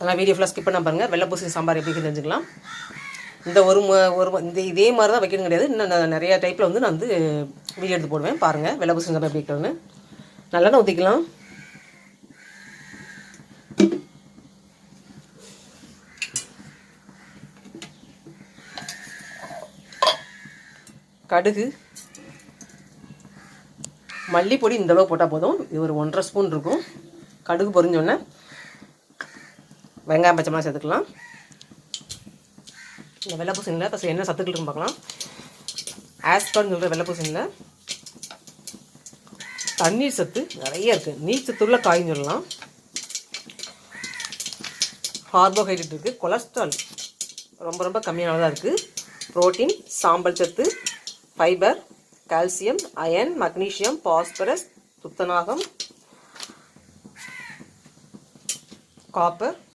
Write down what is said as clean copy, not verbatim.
அதனால் வீடியோ ஃபுல்லாக ஸ்கிப் பண்ண பாருங்கள். வெள்ளை பூசணி சாம்பார் எப்படி தெரிஞ்சுக்கலாம். இந்த இந்த இதே மாதிரி தான் வைக்கணும் கிடையாது. இன்னும் நிறையா டைப்பில் வந்து நான் வந்து வீடியோ எடுத்து போடுவேன். பாருங்கள் வெள்ளை பூசணி சாம்பார் எப்படி வைக்கணும்னு. நல்லெண்ணெய் ஊற்றிக்கலாம். கடுகு, மல்லிப்பொடி இந்த அளவு போட்டால் போதும். இது ஒரு 1.5 ஸ்பூன் இருக்கும். கடுகு பொரிஞ்சோடனே வெங்காயம் பச்சை மிளகாய் சேர்த்துக்கலாம். இந்த வெள்ளை பூசணியில் ஃபஸ்ட்டு என்ன சத்துக்கள் இருக்குன்னு பார்க்கலாம். ஆஸ்பர்ன்னு சொல்கிற வெள்ளை பூசணியில் தண்ணீர் சத்து நிறைய இருக்குது. நீர் சத்துள்ள காய்ன்னு சொல்லலாம். கார்போஹைட்ரேட் இருக்குது. கொலஸ்ட்ரால் ரொம்ப ரொம்ப கம்மியானதாக இருக்குது. புரோட்டீன், சாம்பல் சத்து, fibre, calcium, iron, magnesium, phosphorus, துத்தநாகம், காப்பர்,